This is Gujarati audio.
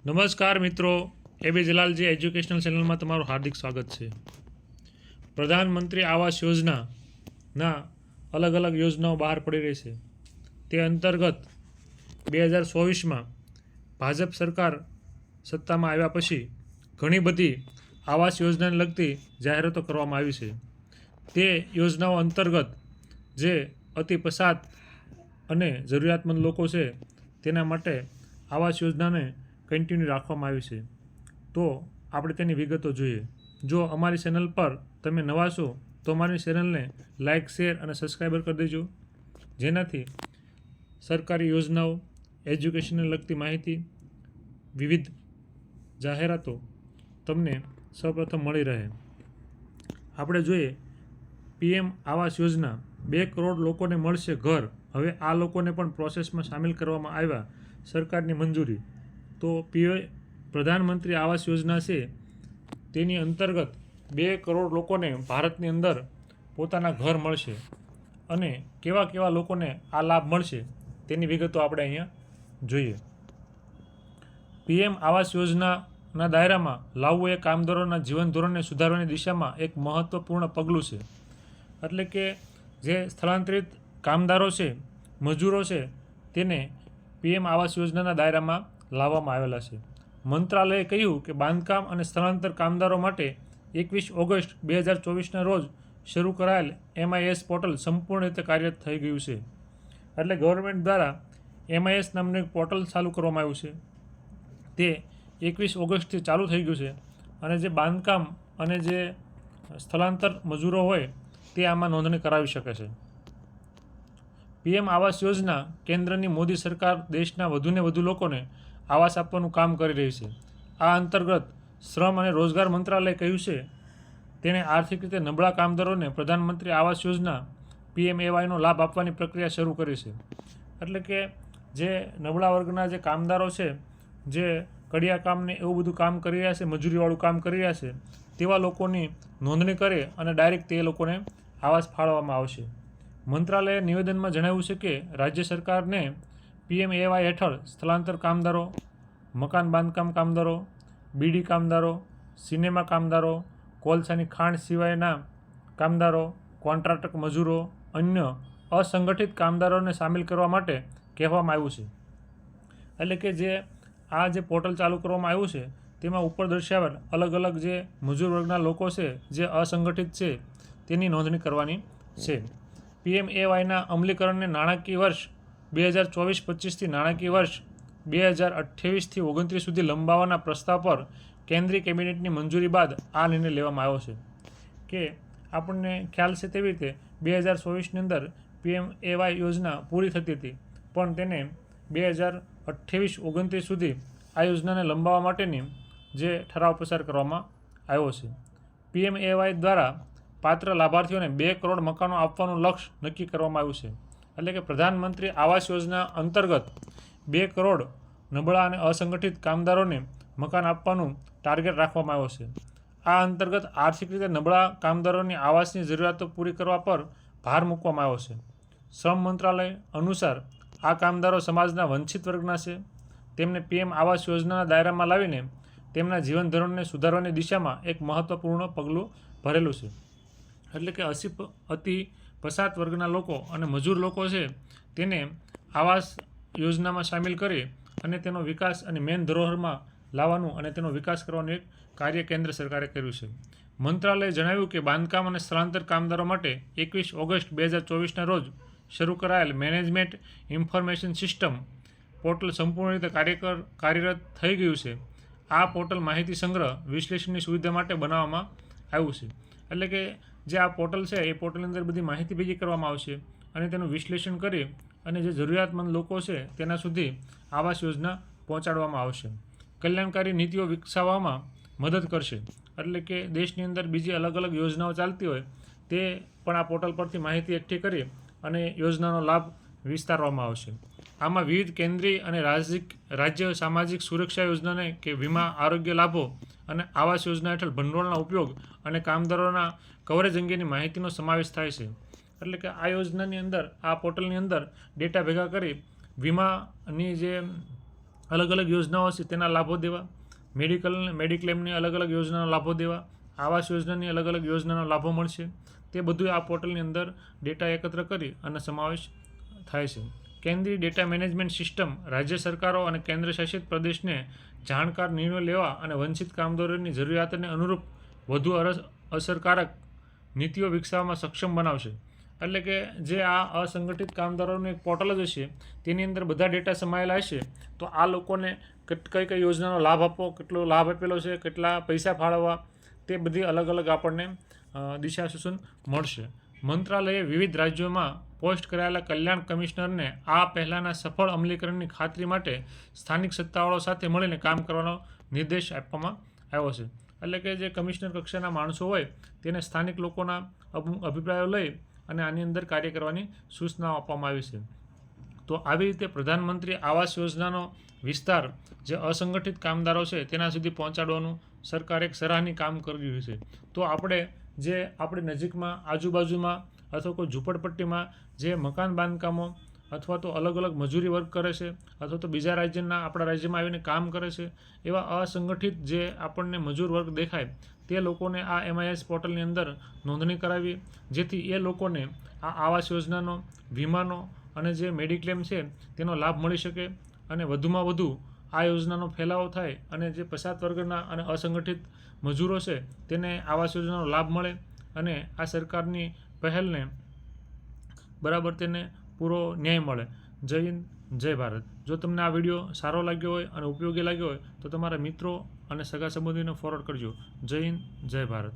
નમસ્કાર મિત્રો, એબી જલાલજી એજ્યુકેશનલ ચેનલમાં તમારું હાર્દિક સ્વાગત છે. પ્રધાનમંત્રી આવાસ યોજનાના અલગ અલગ યોજનાઓ બહાર પડી રહી છે. તે અંતર્ગત 2024માં ભાજપ સરકાર સત્તામાં આવ્યા પછી ઘણી બધી આવાસ યોજનાને લગતી જાહેરાતો કરવામાં આવી છે. તે યોજનાઓ અંતર્ગત જે અતિ પછાત અને જરૂરિયાતમંદ લોકો છે તેના માટે આવાસ યોજનાને કન્ટિન્યુ રાખવામાં આવી છે. તો આપણે તેની વિગતો જોઈએ. જો અમારી ચેનલ પર તમે નવા છો તો અમારી ચેનલને લાઇક, શેર અને સબસ્ક્રાઈબર કરી દેજો, જેનાથી સરકારી યોજનાઓ, એજ્યુકેશનને લગતી માહિતી, વિવિધ જાહેરાતો તમને સૌપ્રથમ મળી રહે. આપણે જોઈએ PM આવાસ યોજના 2 કરોડ લોકોને મળશે ઘર. હવે આ લોકોને પણ પ્રોસેસમાં સામેલ કરવામાં આવ્યા, સરકારની મંજૂરી. તો પ્રધાનમંત્રી આવાસ યોજના છે તેની અંતર્ગત 2 કરોડ લોકોને ભારતની અંદર પોતાના ઘર મળશે. અને કેવા કેવા લોકોને આ લાભ મળશે તેની વિગતો આપણે અહીંયા જોઈએ. PM આવાસ યોજનાના દાયરામાં લાવવું એ કામદારોના જીવન ધોરણને સુધારવાની દિશામાં એક મહત્વપૂર્ણ પગલું છે. એટલે કે જે સ્થળાંતરિત કામદારો છે, મજૂરો છે, તેને PM આવાસ યોજનાના દાયરામાં લાવવામાં આવેલા છે. મંત્રાલયે કહ્યું કે બાંધકામ અને સ્થળાંતર કામદારો માટે 21 ઓગસ્ટ 2024ના રોજ શરૂ કરાયેલ MIS પોર્ટલ સંપૂર્ણ રીતે કાર્યરત થઈ ગયું છે. એટલે ગવર્મેન્ટ દ્વારા MIS નામનું એક પોર્ટલ ચાલુ કરવામાં આવ્યું છે. તે 21 ઓગસ્ટથી ચાલુ થઈ ગયું છે. અને જે બાંધકામ અને જે સ્થળાંતર મજૂરો હોય તે આમાં નોંધણી કરાવી શકે છે. PM આવાસ યોજના કેન્દ્રની મોદી સરકાર દેશના વધુને વધુ લોકોને આવાસ આપવાનું કામ કરી રહી છે. આ અંતર્ગત શ્રમ અને રોજગાર મંત્રાલયે કહ્યું છે તેણે આર્થિક રીતે નબળા કામદારોને પ્રધાનમંત્રી આવાસ યોજના PMAYનો લાભ આપવાની પ્રક્રિયા શરૂ કરી છે. એટલે કે જે નબળા વર્ગના જે કામદારો છે, જે કડિયા કામને એવું બધું કામ કરી રહ્યા છે, મજૂરીવાળું કામ કરી રહ્યા છે, તેવા લોકોની નોંધણી કરે અને ડાયરેક્ટ તે લોકોને આવાસ ફાળવવામાં આવશે. મંત્રાલયે નિવેદનમાં જણાવ્યું છે કે રાજ્ય સરકારને PMAY હેઠળ સ્થળાંતર કામદારો, મકાન બાંધકામ કામદારો, બીડી કામદારો, સિનેમા કામદારો, કોલસાની ખાણ સિવાયના કામદારો, કોન્ટ્રાક્ટ મજૂરો, અન્ય અસંગઠિત કામદારોને સામેલ કરવા માટે કહેવામાં આવ્યું છે. એટલે કે જે આ જે પોર્ટલ ચાલુ કરવામાં આવ્યું છે તેમાં ઉપર દર્શાવેલ અલગ અલગ જે મજૂર વર્ગના લોકો છે, જે અસંગઠિત છે, તેની નોંધણી કરવાની છે. PMAYના અમલીકરણને નાણાકીય વર્ષ 2024-25થી નાણાકીય વર્ષ 2028થી 29 સુધી લંબાવવાના પ્રસ્તાવ પર કેન્દ્રીય કેબિનેટની મંજૂરી બાદ આ નિર્ણય લેવામાં આવ્યો છે. કે આપણને ખ્યાલ છે તેવી રીતે 2024ની અંદર PMAY યોજના પૂરી થતી હતી, પણ તેને 2028-29 સુધી આ યોજનાને લંબાવવા માટેની જે ઠરાવ પસાર કરવામાં આવ્યો છે. PMAY દ્વારા પાત્ર લાભાર્થીઓને 2 કરોડ મકાનો આપવાનું લક્ષ્ય નક્કી કરવામાં આવ્યું છે. એટલે કે પ્રધાનમંત્રી આવાસ યોજના અંતર્ગત 2 કરોડ નબળા અને અસંગઠિત કામદારોને મકાન આપવાનું ટાર્ગેટ રાખવામાં આવ્યો છે. આ અંતર્ગત આર્થિક રીતે નબળા કામદારોની આવાસની જરૂરિયાતો પૂરી કરવા પર ભાર મૂકવામાં આવ્યો છે. શ્રમ મંત્રાલય અનુસાર આ કામદારો સમાજના વંચિત વર્ગના છે. તેમને PM આવાસ યોજનાના દાયરામાં લાવીને તેમના જીવન ધોરણને સુધારવાની દિશામાં એક મહત્વપૂર્ણ પગલું ભરેલું છે. એટલે કે અતિ પછાત વર્ગના લોકો અને મજૂર લોકો છે તેને આવાસ યોજનામાં સામેલ કરી અને તેનો વિકાસ અને મેન ધરોહરમાં લાવવાનું અને તેનો વિકાસ કરવાનું એક કાર્ય કેન્દ્ર સરકારે કર્યું છે. મંત્રાલયે જણાવ્યું કે બાંધકામ અને સ્થળાંતર કામદારો માટે 21 ઓગસ્ટ 2024ના રોજ શરૂ કરાયેલ મેનેજમેન્ટ ઇન્ફોર્મેશન સિસ્ટમ પોર્ટલ સંપૂર્ણ રીતે કાર્યરત થઈ ગયું છે. આ પોર્ટલ માહિતી સંગ્રહ, વિશ્લેષણની સુવિધા માટે બનાવવામાં આવ્યું છે. એટલે કે જે આ પોર્ટલ છે એ પોર્ટલની અંદર બધી માહિતી ભેગી કરવામાં આવશે અને તેનું વિશ્લેષણ કરી અને જે જરૂરિયાતમંદ લોકો છે તેના સુધી આવાસ યોજના પહોંચાડવામાં આવશે. કલ્યાણકારી નીતિઓ વિકસાવવામાં મદદ કરશે. એટલે કે દેશની અંદર બીજી અલગ અલગ યોજનાઓ ચાલતી હોય તે પણ આ પોર્ટલ પરથી માહિતી એકઠી કરી અને યોજનાનો લાભ વિસ્તારવામાં આવશે. આમાં વિવિધ કેન્દ્રીય અને રાજ્ય સામાજિક સુરક્ષા યોજનાને કે વીમા, આરોગ્ય લાભો અને આવાસ યોજના હેઠળ ભંડોળના ઉપયોગ અને કામદારોના કવરેજ અંગેની માહિતીનો સમાવેશ થાય છે. એટલે કે આ યોજનાની અંદર, આ પોર્ટલની અંદર ડેટા ભેગા કરી વીમાની જે અલગ અલગ યોજનાઓ છે તેના લાભો દેવા, મેડિક્લેમની અલગ અલગ યોજનાના લાભો દેવા, આવાસ યોજનાની અલગ અલગ યોજનાના લાભો મળશે, તે બધું આ પોર્ટલની અંદર ડેટા એકત્ર કરી અને સમાવેશ થાય છે. કેન્દ્રીય ડેટા મેનેજમેન્ટ સિસ્ટમ રાજ્ય સરકારો અને કેન્દ્રશાસિત પ્રદેશને જાણકાર નિર્ણયો લેવા અને વંચિત કામદારોની જરૂરિયાતને અનુરૂપ વધુ અસરકારક નીતિઓ વિકસાવવામાં સક્ષમ બનાવશે. એટલે કે જે આ અસંગઠિત કામદારોનું એક પોર્ટલ જ હશે, તેની અંદર બધા ડેટા સમાયેલા હશે, તો આ લોકોને કઈ કઈ યોજનાનો લાભ આપવો, કેટલો લાભ આપેલો છે, કેટલા પૈસા ફાળવવા, તે બધી અલગ અલગ આપણને દિશા સૂચન મળશે. મંત્રાલયે વિવિધ રાજ્યોમાં પોસ્ટ કરાયેલા કલ્યાણ કમિશનરને આ પહેલાંના સફળ અમલીકરણની ખાતરી માટે સ્થાનિક સત્તાવાળાઓ સાથે મળીને કામ કરવાનો નિર્દેશ આપવામાં આવ્યો છે. એટલે કે જે કમિશનર કક્ષાના માણસો હોય તેને સ્થાનિક લોકોના અભિપ્રાયો લઈ અને આની અંદર કાર્ય કરવાની સૂચનાઓ આપવામાં આવી છે. તો આવી રીતે પ્રધાનમંત્રી આવાસ યોજનાનો વિસ્તાર જે અસંગઠિત કામદારો છે તેના સુધી પહોંચાડવાનું સરકાર એક સરાહનીય કામ કરી રહ્યું છે. તો આપણે જે આપણી નજીકમાં આજુબાજુમાં અથવા કોઈ ઝૂંપડપટ્ટીમાં જે મકાન બાંધકામો અથવા તો અલગ અલગ મજૂરી વર્ક કરે છે અથવા તો બીજા રાજ્યના આપણા રાજ્યમાં આવીને કામ કરે છે, એવા અસંગઠિત જે આપણને મજૂર વર્ગ દેખાય તે લોકોને આ MIS પોર્ટલની અંદર નોંધણી કરાવી, જેથી એ લોકોને આ આવાસ યોજનાનો, વીમાનો અને જે મેડિક્લેમ છે તેનો લાભ મળી શકે અને વધુમાં વધુ આ યોજનાનો ફેલાવો થાય અને જે પછાત વર્ગના અને અસંગઠિત મજૂરો છે તેને આવાસ યોજનાનો લાભ મળે અને આ સરકારની પહેલને બરાબર તેને પૂરો ન્યાય મળે. જય હિન્દ, જય ભારત. જો તમને આ વિડીયો સારો લાગ્યો હોય અને ઉપયોગી લાગ્યો હોય તો તમારા મિત્રો અને સગા સંબંધીને ફોરવર્ડ કરજો. જય હિન્દ, જય ભારત.